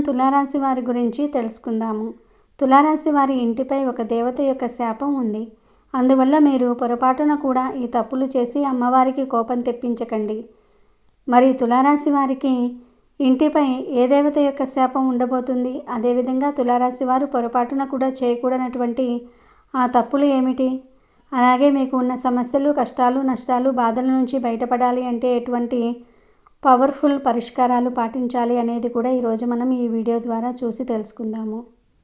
తులారాశి వారి గురించి తెలుసుకుందాము. తులారాశి వారి ఇంటిపై ఒక దేవత యొక్క శాపం ఉంది. అందువల్ల మీరు పొరపాటున కూడా ఈ తప్పులు చేసి అమ్మవారికి కోపం తెప్పించకండి. మరి తులారాశి వారికి ఇంటిపై ఏ దేవత యొక్క శాపం ఉండబోతుంది? అదేవిధంగా తులారాశి వారు పొరపాటున కూడా చేయకూడనటువంటి ఆ తప్పులు ఏమిటి? అలాగే మీకు ఉన్న సమస్యలు, కష్టాలు, నష్టాలు, బాధల నుంచి బయటపడాలి అంటే ఎటువంటి పవర్ఫుల్ పరిష్కారాలు పాటించాలి అనేది కూడా ఈరోజు మనం ఈ వీడియో ద్వారా చూసి తెలుసుకుందాము.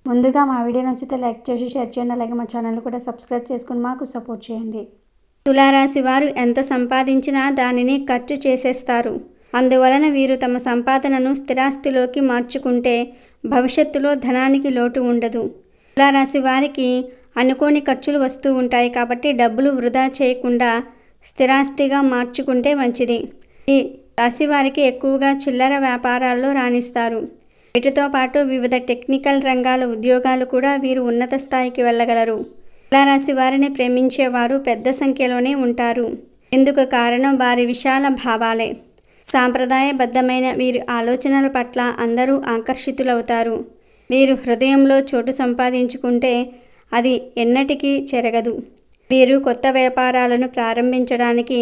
ముందుగా మా వీడియో నచ్చితే లైక్ చేసి షేర్ చేయండి. అలాగే మా ఛానల్ కూడా సబ్స్క్రైబ్ చేసుకుని మాకు సపోర్ట్ చేయండి. తులారాశి వారు ఎంత సంపాదించినా దానిని ఖర్చు చేసేస్తారు. అందువలన వీరు తమ సంపాదనను స్థిరాస్తిలోకి మార్చుకుంటే భవిష్యత్తులో ధనానికి లోటు ఉండదు. తులారాశి వారికి అనుకోని ఖర్చులు వస్తూ ఉంటాయి కాబట్టి డబ్బులు వృధా చేయకుండా స్థిరాస్తిగా మార్చుకుంటే మంచిది. ఈ రాశి వారికి ఎక్కువగా చిల్లర వ్యాపారాల్లో రాణిస్తారు. వీటితో పాటు వివిధ టెక్నికల్ రంగాల ఉద్యోగాలు కూడా వీరు ఉన్నత స్థాయికి వెళ్ళగలరు. తులారాశి వారిని ప్రేమించేవారు పెద్ద సంఖ్యలోనే ఉంటారు. ఇందుకు కారణం వారి విశాల భావాలే. సాంప్రదాయబద్ధమైన వీరి ఆలోచనల పట్ల అందరూ ఆకర్షితులవుతారు. వీరు హృదయంలో చోటు సంపాదించుకుంటే అది ఎన్నటికీ చెరగదు. వీరు కొత్త వ్యాపారాలను ప్రారంభించడానికి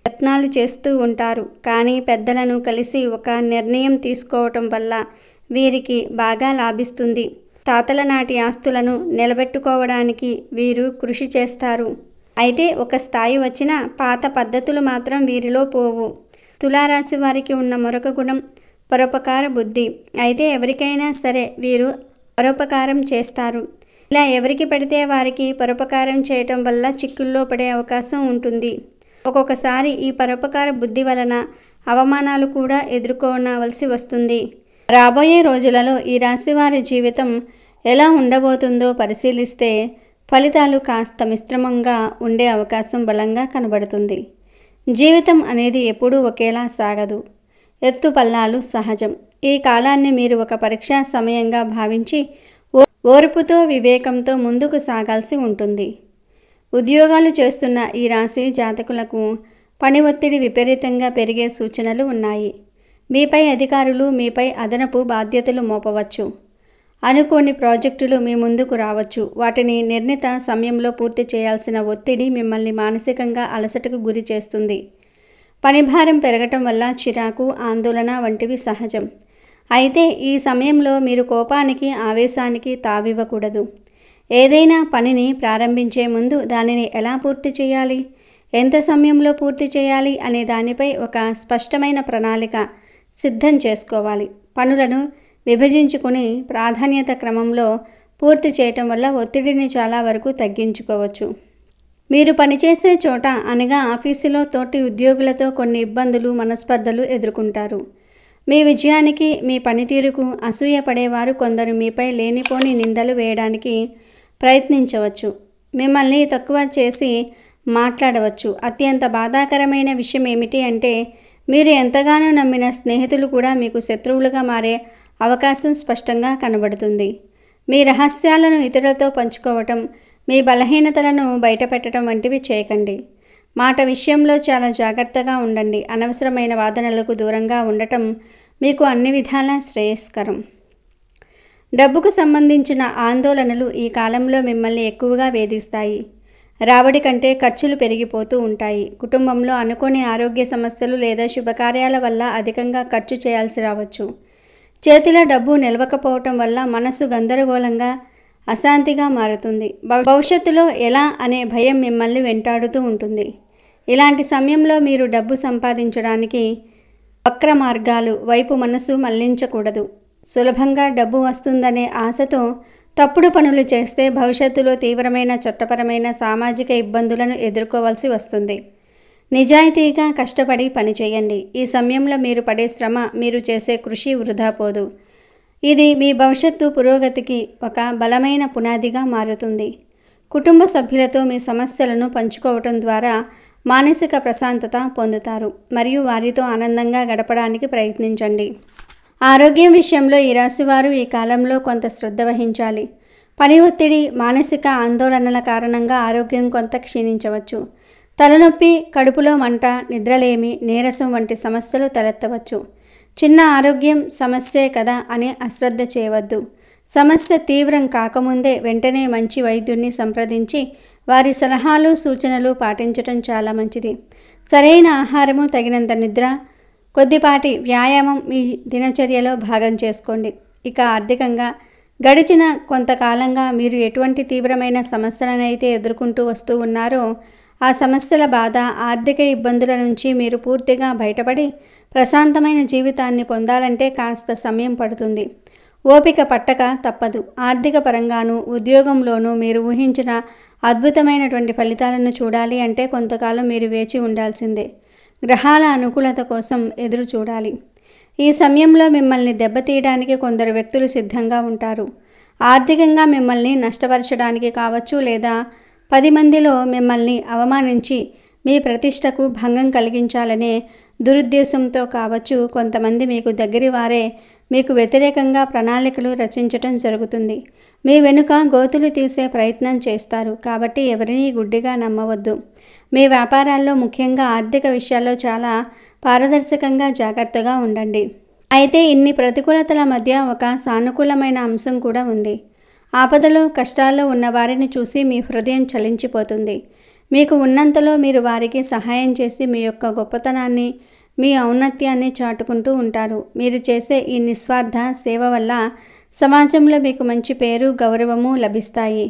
యత్నాలు చేస్తూ ఉంటారు. కానీ పెద్దలను కలిసి ఒక నిర్ణయం తీసుకోవటం వల్ల వీరికి బాగా లాభిస్తుంది. తాతల నాటి ఆస్తులను నిలబెట్టుకోవడానికి వీరు కృషి చేస్తారు. అయితే ఒక స్థాయి వచ్చిన పాత పద్ధతులు మాత్రం వీరిలో పోవు. తులారాశి వారికి ఉన్న మరొక గుణం పరోపకార బుద్ధి. అయితే ఎవరికైనా సరే వీరు పరోపకారం చేస్తారు. ఇలా ఎవరికి పడితే వారికి పరోపకారం చేయటం వల్ల చిక్కుల్లో పడే అవకాశం ఉంటుంది. ఒక్కొక్కసారి ఈ పరోపకార బుద్ధి వలన అవమానాలు కూడా ఎదుర్కోనవలసి వస్తుంది. రాబోయే రోజులలో ఈ రాశి వారి జీవితం ఎలా ఉండబోతుందో పరిశీలిస్తే ఫలితాలు కాస్త మిశ్రమంగా ఉండే అవకాశం బలంగా కనబడుతుంది. జీవితం అనేది ఎప్పుడూ ఒకేలా సాగదు. ఎత్తుపల్లాలు సహజం. ఈ కాలాన్ని మీరు ఒక పరీక్షా సమయంగా భావించి ఓర్పుతో వివేకంతో ముందుకు సాగాల్సి ఉంటుంది. ఉద్యోగాలు చేస్తున్న ఈ రాశి జాతకులకు పని ఒత్తిడి విపరీతంగా పెరిగే సూచనలు ఉన్నాయి. మీపై అధికారులు మీపై అదనపు బాధ్యతలు మోపవచ్చు. అనుకోని ప్రాజెక్టులు మీ ముందుకు రావచ్చు. వాటిని నిర్ణీత సమయంలో పూర్తి చేయాల్సిన ఒత్తిడి మిమ్మల్ని మానసికంగా అలసటకు గురి చేస్తుంది. పనిభారం పెరగటం వల్ల చిరాకు, ఆందోళన వంటివి సహజం. అయితే ఈ సమయంలో మీరు కోపానికి, ఆవేశానికి తావివ్వకూడదు. ఏదైనా పనిని ప్రారంభించే ముందు దానిని ఎలా పూర్తి చేయాలి, ఎంత సమయంలో పూర్తి చేయాలి అనే దానిపై ఒక స్పష్టమైన ప్రణాళిక సిద్ధం చేసుకోవాలి. పనులను విభజించుకుని ప్రాధాన్యత క్రమంలో పూర్తి చేయటం వల్ల ఒత్తిడిని చాలా వరకు తగ్గించుకోవచ్చు. మీరు పనిచేసే చోట అనగా ఆఫీసులో తోటి ఉద్యోగులతో కొన్ని ఇబ్బందులు, మనస్పర్ధలు ఎదుర్కొంటారు. మీ విజయానికి, మీ పనితీరుకు అసూయ పడేవారు కొందరు మీపై లేనిపోని నిందలు వేయడానికి ప్రయత్నించవచ్చు. మిమ్మల్ని తక్కువ చేసి మాట్లాడవచ్చు. అత్యంత బాధాకరమైన విషయం ఏమిటి అంటే మీరు ఎంతగానో నమ్మిన స్నేహితులు కూడా మీకు శత్రువులుగా మారే అవకాశం స్పష్టంగా కనబడుతుంది. మీ రహస్యాలను ఇతరులతో పంచుకోవటం, మీ బలహీనతలను బయటపెట్టడం వంటివి చేయకండి. మాట విషయంలో చాలా జాగ్రత్తగా ఉండండి. అనవసరమైన వాదనలకు దూరంగా ఉండటం మీకు అన్ని విధాలా శ్రేయస్కరం. డబ్బుకు సంబంధించిన ఆందోళనలు ఈ కాలంలో మిమ్మల్ని ఎక్కువగా వేధిస్తాయి. రాబడి కంటే ఖర్చులు పెరిగిపోతూ ఉంటాయి. కుటుంబంలో అనుకోని ఆరోగ్య సమస్యలు లేదా శుభకార్యాల వల్ల అధికంగా ఖర్చు చేయాల్సి రావచ్చు. చేతిలో డబ్బు నిలవకపోవటం వల్ల మనసు గందరగోళంగా, అశాంతిగా మారుతుంది. భవిష్యత్తులో ఎలా అనే భయం మిమ్మల్ని వెంటాడుతూ ఉంటుంది. ఇలాంటి సమయంలో మీరు డబ్బు సంపాదించడానికి వక్ర మార్గాలు వైపు మనసు మళ్లించకూడదు. సులభంగా డబ్బు వస్తుందనే ఆశతో తప్పుడు పనులు చేస్తే భవిష్యత్తులో తీవ్రమైన చట్టపరమైన, సామాజిక ఇబ్బందులను ఎదుర్కోవాల్సి వస్తుంది. నిజాయితీగా కష్టపడి పనిచేయండి. ఈ సమయంలో మీరు పడే శ్రమ, మీరు చేసే కృషి వృధా పోదు. ఇది మీ భవిష్యత్తు పురోగతికి ఒక బలమైన పునాదిగా మారుతుంది. కుటుంబ సభ్యులతో మీ సమస్యలను పంచుకోవటం ద్వారా మానసిక ప్రశాంతత పొందుతారు మరియు వారితో ఆనందంగా గడపడానికి ప్రయత్నించండి. ఆరోగ్యం విషయంలో ఈ రాశివారు ఈ కాలంలో కొంత శ్రద్ధ వహించాలి. పని ఒత్తిడి, మానసిక ఆందోళనల కారణంగా ఆరోగ్యం కొంత క్షీణించవచ్చు. తలనొప్పి, కడుపులో మంట, నిద్రలేమి, నీరసం వంటి సమస్యలు తలెత్తవచ్చు. చిన్న ఆరోగ్యం సమస్యే కదా అని అశ్రద్ధ చేయవద్దు. సమస్య తీవ్రం కాకముందే వెంటనే మంచి వైద్యుడిని సంప్రదించి వారి సలహాలు సూచనలు పాటించటం చాలా మంచిది. సరైన ఆహారము, తగినంత నిద్ర, కొద్దిపాటి వ్యాయామం మీ దినచర్యలో భాగం చేసుకోండి. ఇక ఆర్థికంగా గడిచిన కొంతకాలంగా మీరు ఎటువంటి తీవ్రమైన సమస్యలనైతే ఎదుర్కొంటూ వస్తూ ఉన్నారో ఆ సమస్యల బాధ, ఆర్థిక ఇబ్బందుల నుంచి మీరు పూర్తిగా బయటపడి ప్రశాంతమైన జీవితాన్ని పొందాలంటే కాస్త సమయం పడుతుంది. ఓపిక పట్టక తప్పదు. ఆర్థిక పరంగానూ ఉద్యోగంలోనూ మీరు ఊహించిన అద్భుతమైనటువంటి ఫలితాలను చూడాలి అంటే కొంతకాలం మీరు వేచి ఉండాల్సిందే. గ్రహాల అనుకూలత కోసం ఎదురు చూడాలి. ఈ సమయంలో మిమ్మల్ని దెబ్బతీయడానికి కొందరు వ్యక్తులు సిద్ధంగా ఉంటారు. ఆర్థికంగా మిమ్మల్ని నష్టపరచడానికి కావచ్చు, లేదా 10 మందిలో మిమ్మల్ని అవమానించి మీ ప్రతిష్టకు భంగం కలిగించాలనే దురుద్దేశంతో కావచ్చు. కొంతమంది మీకు దగ్గరి వారే మీకు వ్యతిరేకంగా ప్రణాళికలు రచించటం జరుగుతుంది. మీ వెనుక గోతులు తీసే ప్రయత్నం చేస్తారు. కాబట్టి ఎవరినీ గుడ్డిగా నమ్మవద్దు. మీ వ్యాపారాల్లో ముఖ్యంగా ఆర్థిక విషయాల్లో చాలా పారదర్శకంగా జాగ్రత్తగా ఉండండి. అయితే ఇన్ని ప్రతికూలతల మధ్య ఒక సానుకూలమైన అంశం కూడా ఉంది. ఆపదలో కష్టాల్లో ఉన్న వారిని చూసి మీ హృదయం చలించిపోతుంది. మీకు ఉన్నంతలో మీరు వారికి సహాయం చేసి మీ యొక్క గొప్పతనాన్ని, మీ ఔన్నత్యాన్ని చాటుకుంటూ ఉంటారు. మీరు చేసే ఈ నిస్వార్థ సేవ వల్ల సమాజంలో మీకు మంచి పేరు, గౌరవము లభిస్తాయి.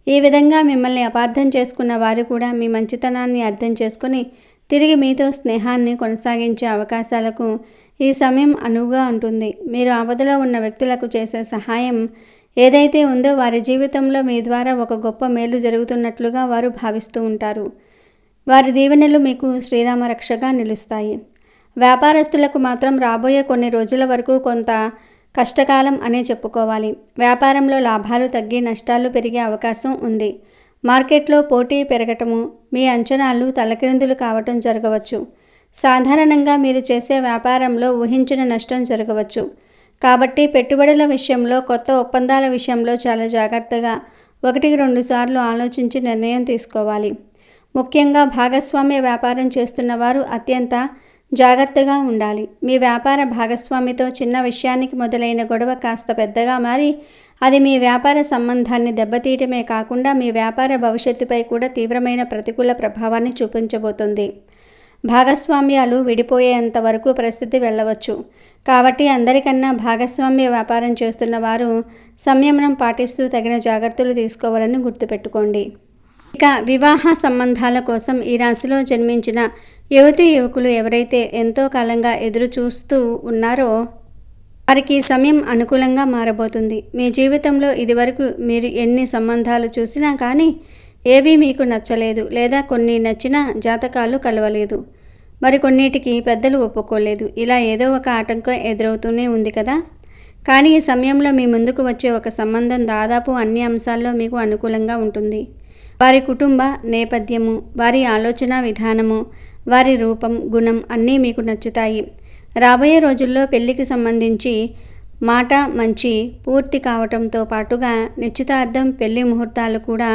ఈ విధంగా మిమ్మల్ని అపార్థం చేసుకున్న వారు కూడా మీ మంచితనాన్ని అర్థం చేసుకుని తిరిగి మీతో స్నేహాన్ని కొనసాగించే అవకాశాలకు ఈ సమయం అనువుగా ఉంటుంది. మీరు ఆపదలో ఉన్న వ్యక్తులకు చేసే సహాయం ఏదైతే ఉందో వారి జీవితంలో మీ ద్వారా ఒక గొప్ప మేలు జరుగుతున్నట్లుగా వారు భావిస్తూ ఉంటారు. వారి దీవెనలు మీకు శ్రీరామ రక్షగా నిలుస్తాయి. వ్యాపారస్తులకు మాత్రం రాబోయే కొన్ని రోజుల వరకు కొంత కష్టకాలం అనే చెప్పుకోవాలి. వ్యాపారంలో లాభాలు తగ్గి నష్టాలు పెరిగే అవకాశం ఉంది. మార్కెట్లో పోటీ పెరగటము, మీ అంచనాలు తలకిందులు కావటం జరగవచ్చు. సాధారణంగా మీరు చేసే వ్యాపారంలో ఊహించిన నష్టం జరగవచ్చు. కాబట్టి పెట్టుబడుల విషయంలో, కొత్త ఒప్పందాల విషయంలో చాలా జాగ్రత్తగా 1-2 సార్లు ఆలోచించి నిర్ణయం తీసుకోవాలి. ముఖ్యంగా భాగస్వామ్య వ్యాపారం చేస్తున్న వారు అత్యంత జాగ్రత్తగా ఉండాలి. మీ వ్యాపార భాగస్వామితో చిన్న విషయానికి మొదలైన గొడవ కాస్త పెద్దగా మారి అది మీ వ్యాపార సంబంధాన్ని దెబ్బతీయటమే కాకుండా మీ వ్యాపార భవిష్యత్తుపై కూడా తీవ్రమైన ప్రతికూల ప్రభావాన్ని చూపించబోతుంది. భాగస్వామ్యాలు విడిపోయేంత వరకు పరిస్థితి వెళ్ళవచ్చు. కాబట్టి అందరికన్నా భాగస్వామ్య వ్యాపారం చేస్తున్న వారు సంయమనం పాటిస్తూ తగిన జాగ్రత్తలు తీసుకోవాలని గుర్తుపెట్టుకోండి. ఇక వివాహ సంబంధాల కోసం ఈ రాశిలో జన్మించిన యువతీ యువకులు ఎవరైతే ఎంతో కాలంగా ఎదురు చూస్తూ ఉన్నారో వారికి సమయం అనుకూలంగా మారబోతుంది. మీ జీవితంలో ఇదివరకు మీరు ఎన్ని సంబంధాలు చూసినా కానీ ఏవీ మీకు నచ్చలేదు, లేదా కొన్ని నచ్చిన జాతకాలు కలవలేదు, మరికొన్నిటికి పెద్దలు ఒప్పుకోలేదు. ఇలా ఏదో ఒక ఆటంకం ఎదురవుతూనే ఉంది కదా. కానీ ఈ సమయంలో మీ ముందుకు వచ్చే ఒక సంబంధం దాదాపు అన్ని అంశాల్లో మీకు అనుకూలంగా ఉంటుంది. వారి కుటుంబ నేపథ్యము, వారి ఆలోచన విధానము, వారి రూపం, గుణం అన్నీ మీకు నచ్చుతాయి. రాబోయే రోజుల్లో పెళ్లికి సంబంధించి మాట మంచి పూర్తి కావటంతో పాటుగా నిశ్చితార్థం, పెళ్లి ముహూర్తాలు కూడా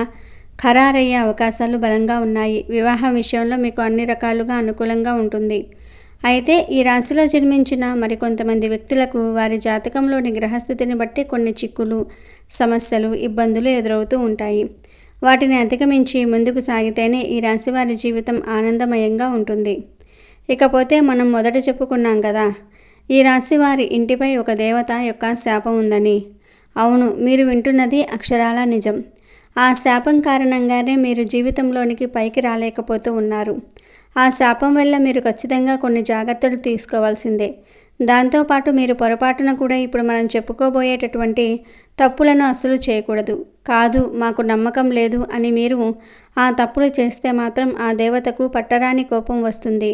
ఖరారయ్యే అవకాశాలు బలంగా ఉన్నాయి. వివాహం విషయంలో మీకు అన్ని రకాలుగా అనుకూలంగా ఉంటుంది. అయితే ఈ రాశిలో జన్మించిన మరికొంతమంది వ్యక్తులకు వారి జాతకంలోని గ్రహస్థితిని బట్టి కొన్ని చిక్కులు, సమస్యలు, ఇబ్బందులు ఎదురవుతూ ఉంటాయి. వాటిని అధిగమించి ముందుకు సాగితేనే ఈ రాశి వారి జీవితం ఆనందమయంగా ఉంటుంది. ఇకపోతే మనం మొదట చెప్పుకున్నాం కదా, ఈ రాశి వారి ఇంటిపై ఒక దేవత యొక్క శాపం ఉందని. అవును, మీరు వింటున్నది అక్షరాల నిజం. ఆ శాపం కారణంగానే మీరు జీవితంలోనికి పైకి రాలేకపోతూ ఉన్నారు. ఆ శాపం వల్ల మీరు ఖచ్చితంగా కొన్ని జాగ్రత్తలు తీసుకోవాల్సిందే. దాంతోపాటు మీరు పొరపాటున కూడా ఇప్పుడు మనం చెప్పుకోబోయేటటువంటి తప్పులను అస్సలు చేయకూడదు. కాదు, మాకు నమ్మకం లేదు అని మీరు ఆ తప్పులు చేస్తే మాత్రం ఆ దేవతకు పట్టరాని కోపం వస్తుంది.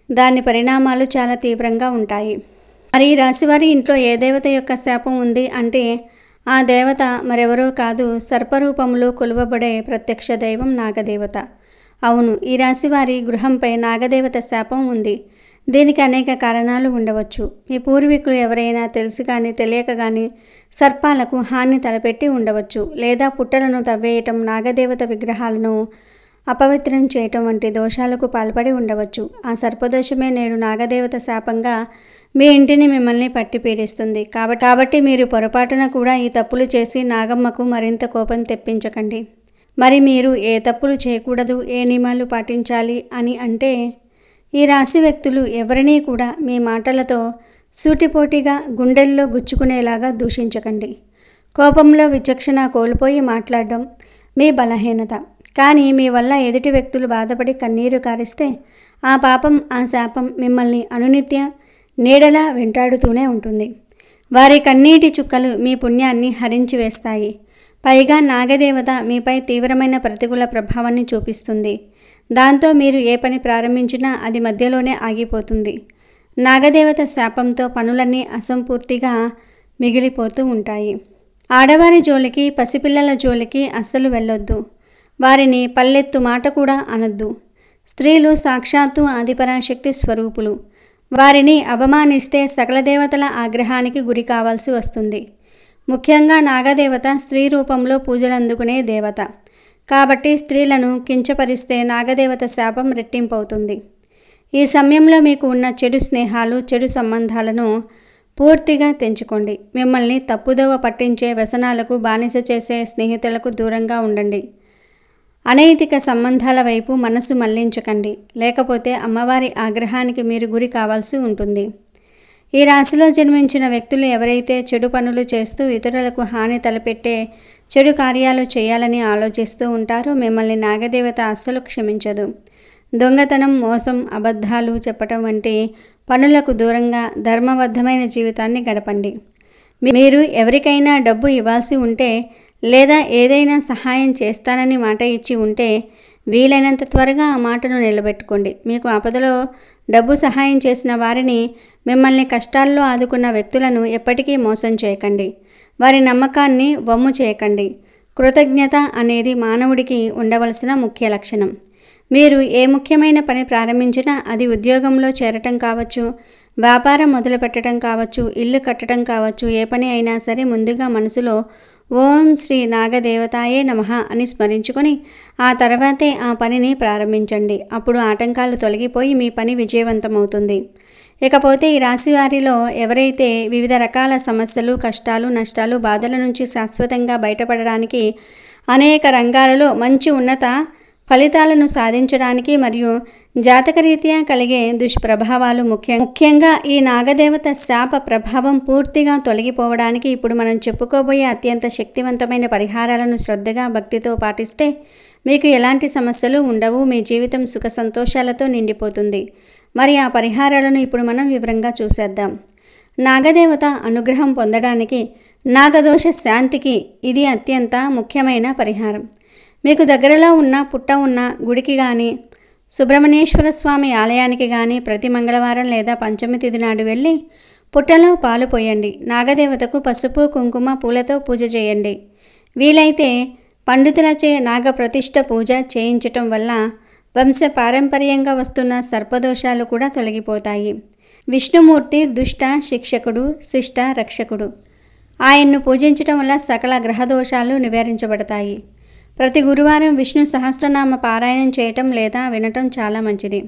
దాని పరిణామాలు చాలా తీవ్రంగా ఉంటాయి. మరి ఈ రాశివారి ఇంట్లో ఏ దేవత యొక్క శాపం ఉంది అంటే ఆ దేవత మరెవరో కాదు, సర్పరూపంలో కొలువబడే ప్రత్యక్ష దైవం నాగదేవత. అవును, ఈ రాశివారి గృహంపై నాగదేవత శాపం ఉంది. దీనికి అనేక కారణాలు ఉండవచ్చు. మీ పూర్వీకులు ఎవరైనా తెలిసి కానీ తెలియక కానీ సర్పాలకు హాని తలపెట్టి ఉండవచ్చు, లేదా పుట్టలను తవ్వేయటం, నాగదేవత విగ్రహాలను అపవిత్రం చేయటం వంటి దోషాలకు పాల్పడి ఉండవచ్చు. ఆ సర్పదోషమే నేడు నాగదేవత శాపంగా మీ ఇంటిని మిమ్మల్ని పట్టి పీడిస్తుంది. కాబట్టి మీరు పొరపాటున కూడా ఈ తప్పులు చేసి నాగమ్మకు మరింత కోపం తెప్పించకండి. మరి మీరు ఏ తప్పులు చేయకూడదు, ఏ నియమాలు పాటించాలి అని అంటే, ఈ రాశి వ్యక్తులు ఎవరినీ కూడా మీ మాటలతో సూటిపోటిగా గుండెల్లో గుచ్చుకునేలాగా దూషించకండి. కోపంలో విచక్షణ కోల్పోయి మాట్లాడడం మీ బలహీనత. కానీ మీ వల్ల ఎదుటి వ్యక్తులు బాధపడి కన్నీరు కారిస్తే ఆ పాపం, ఆ శాపం మిమ్మల్ని అనునిత్య నీడలా వెంటాడుతూనే ఉంటుంది. వారి కన్నీటి చుక్కలు మీ పుణ్యాన్ని హరించి వేస్తాయి. పైగా నాగదేవత మీపై తీవ్రమైన ప్రతికూల ప్రభావాన్ని చూపిస్తుంది. దాంతో మీరు ఏ పని ప్రారంభించినా అది మధ్యలోనే ఆగిపోతుంది. నాగదేవత శాపంతో పనులన్నీ అసంపూర్తిగా మిగిలిపోతూ ఉంటాయి. ఆడవారి జోలికి, పసిపిల్లల జోలికి అస్సలు వెళ్ళొద్దు. వారిని పల్లెత్తు మాట కూడా అనొద్దు. స్త్రీలు సాక్షాత్తు ఆదిపరాశక్తి స్వరూపులు. వారిని అవమానిస్తే సకల దేవతల ఆగ్రహానికి గురి కావాల్సి వస్తుంది. ముఖ్యంగా నాగదేవత స్త్రీ రూపంలో పూజలందుకునే దేవత. కాబట్టి స్త్రీలను కించపరిస్తే నాగదేవత శాపం రెట్టింపవుతుంది. ఈ సమయంలో మీకు ఉన్న చెడు స్నేహాలు, చెడు సంబంధాలను పూర్తిగా తెంచుకోండి. మిమ్మల్ని తప్పుదోవ పట్టించే వ్యసనాలకు బానిస చేసే స్నేహితులకు దూరంగా ఉండండి. అనైతిక సంబంధాల వైపు మనసు మళ్లించకండి. లేకపోతే అమ్మవారి ఆగ్రహానికి మీరు గురి కావాల్సి ఉంటుంది. ఈ రాశిలో జన్మించిన వ్యక్తులు ఎవరైతే చెడు పనులు చేస్తూ ఇతరులకు హాని తలపెట్టే చెడు కార్యాలు చేయాలని ఆలోచిస్తూ ఉంటారో మిమ్మల్ని నాగదేవత అస్సలు క్షమించదు. దొంగతనం, మోసం, అబద్ధాలు చెప్పటం వంటి పనులకు దూరంగా ధర్మబద్ధమైన జీవితాన్ని గడపండి. మీరు ఎవరికైనా డబ్బు ఇవ్వాల్సి ఉంటే లేదా ఏదైనా సహాయం చేస్తానని మాట ఇచ్చి ఉంటే వీలైనంత త్వరగా ఆ మాటను నిలబెట్టుకోండి. మీకు ఆపదలో డబ్బు సహాయం చేసిన వారిని, మిమ్మల్ని కష్టాల్లో ఆదుకున్న వ్యక్తులను ఎప్పటికీ మోసం చేయకండి. వారి నమ్మకాన్ని వమ్ము చేయకండి. కృతజ్ఞత అనేది మానవుడికి ఉండవలసిన ముఖ్య లక్షణం. మీరు ఏ ముఖ్యమైన పని ప్రారంభించినా, అది ఉద్యోగంలో చేరటం కావచ్చు, వ్యాపారం మొదలుపెట్టడం కావచ్చు, ఇల్లు కట్టడం కావచ్చు, ఏ పని అయినా సరే ముందుగా మనసులో ఓం శ్రీ నాగదేవతాయే నమః అని స్మరించుకొని ఆ తర్వాతే ఆ పనిని ప్రారంభించండి. అప్పుడు ఆటంకాలు తొలగిపోయి మీ పని విజయవంతమవుతుంది. ఇకపోతే ఈ రాశి వారిలో ఎవరైతే వివిధ రకాల సమస్యలు, కష్టాలు, నష్టాలు, బాధల నుంచి శాశ్వతంగా బయటపడడానికి, అనేక రంగాలలో మంచి ఉన్నత ఫలితాలను సాధించడానికి మరియు జాతకరీత్యా కలిగే దుష్ప్రభావాలు ముఖ్యంగా ఈ నాగదేవత శాప ప్రభావం పూర్తిగా తొలగిపోవడానికి ఇప్పుడు మనం చెప్పుకోబోయే అత్యంత శక్తివంతమైన పరిహారాలను శ్రద్ధగా, భక్తితో పాటిస్తే మీకు ఎలాంటి సమస్యలు ఉండవు. మీ జీవితం సుఖ సంతోషాలతో నిండిపోతుంది. మరి ఆ పరిహారాలను ఇప్పుడు మనం వివరంగా చూసేద్దాం. నాగదేవత అనుగ్రహం పొందడానికి, నాగదోష శాంతికి ఇది అత్యంత ముఖ్యమైన పరిహారం. మీకు దగ్గరలో ఉన్న పుట్ట ఉన్న గుడికి కానీ, సుబ్రహ్మణ్యేశ్వర స్వామి ఆలయానికి కానీ ప్రతి మంగళవారం లేదా పంచమి తిథి నాడు వెళ్ళి పుట్టలో పాలు పోయండి. నాగదేవతకు పసుపు, కుంకుమ, పూలతో పూజ చేయండి. వీలైతే పండితులచే నాగప్రతిష్ఠ పూజ చేయించటం వల్ల వంశ పారంపర్యంగా వస్తున్న సర్పదోషాలు కూడా తొలగిపోతాయి. విష్ణుమూర్తి దుష్ట శిక్షకుడు, శిష్ట రక్షకుడు. ఆయన్ను పూజించటం వల్ల సకల గ్రహదోషాలు నివారించబడతాయి. ప్రతి గురువారం విష్ణు సహస్రనామ పారాయణం చేయటం లేదా వినటం చాలా మంచిది.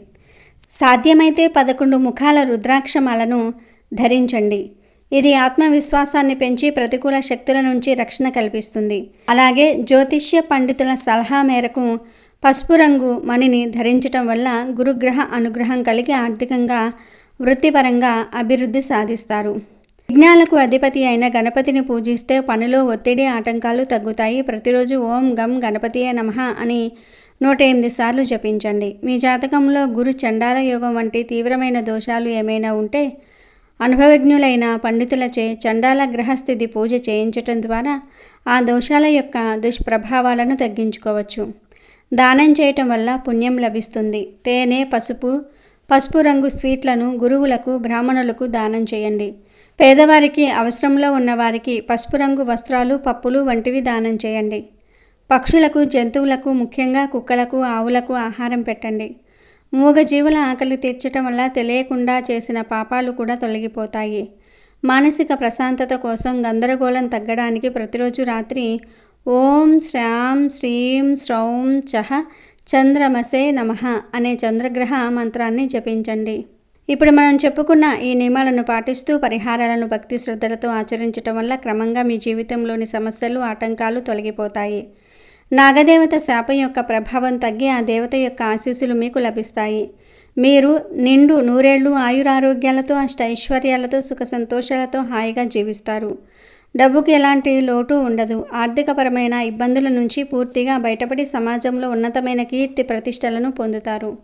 సాధ్యమైతే 11 ముఖాల రుద్రాక్షమాలను ధరించండి. ఇది ఆత్మవిశ్వాసాన్ని పెంచి ప్రతికూల శక్తుల నుంచి రక్షణ కల్పిస్తుంది. అలాగే జ్యోతిష్య పండితుల సలహా మేరకు పసుపు రంగు మణిని ధరించటం వల్ల గురుగ్రహ అనుగ్రహం కలిగి ఆర్థికంగా, వృత్తిపరంగా అభివృద్ధి సాధిస్తారు. విఘ్నాలకు అధిపతి అయిన గణపతిని పూజిస్తే పనిలో ఒత్తిడి, ఆటంకాలు తగ్గుతాయి. ప్రతిరోజు ఓం గం గణపతియే నమః అని 108 సార్లు జపించండి. మీ జాతకంలో గురు చండాల యోగం వంటి తీవ్రమైన దోషాలు ఏమైనా ఉంటే అనుభవజ్ఞులైన పండితులచే చండాల గ్రహస్థితి పూజ చేయించటం ద్వారా ఆ దోషాల యొక్క దుష్ప్రభావాలను తగ్గించుకోవచ్చు. దానం చేయటం వల్ల పుణ్యం లభిస్తుంది. తేనె, పసుపు రంగు స్వీట్లను గురువులకు, బ్రాహ్మణులకు దానం చేయండి. పేదవారికి, అవసరంలో ఉన్నవారికి పసుపు రంగు వస్త్రాలు, పప్పులు వంటివి దానం చేయండి. పక్షులకు, జంతువులకు, ముఖ్యంగా కుక్కలకు, ఆవులకు ఆహారం పెట్టండి. మూగజీవుల ఆకలి తీర్చటం వల్ల తెలియకుండా చేసిన పాపాలు కూడా తొలగిపోతాయి. మానసిక ప్రశాంతత కోసం గందరగోళం తగ్గడానికి ప్రతిరోజు రాత్రి ఓం శ్రాం శ్రీం శ్రౌం చహ చంద్రమసే నమః అనే చంద్రగ్రహ మంత్రాన్ని జపించండి. ఇప్పుడు మనం చెప్పుకున్న ఈ నియమాలను పాటిస్తూ పరిహారాలను భక్తి శ్రద్ధలతో ఆచరించటం వల్ల క్రమంగా మీ జీవితంలోని సమస్యలు, ఆటంకాలు తొలగిపోతాయి. నాగదేవత శాపం యొక్క ప్రభావం తగ్గి ఆ దేవత యొక్క ఆశీస్సులు మీకు లభిస్తాయి. మీరు నిండు నూరేళ్లు ఆయురారోగ్యాలతో, అష్టైశ్వర్యాలతో, సుఖ సంతోషాలతో హాయిగా జీవిస్తారు. డబ్బుకి ఎలాంటి లోటు ఉండదు. ఆర్థికపరమైన ఇబ్బందుల నుంచి పూర్తిగా బయటపడి సమాజంలో ఉన్నతమైన కీర్తి ప్రతిష్టలను పొందుతారు.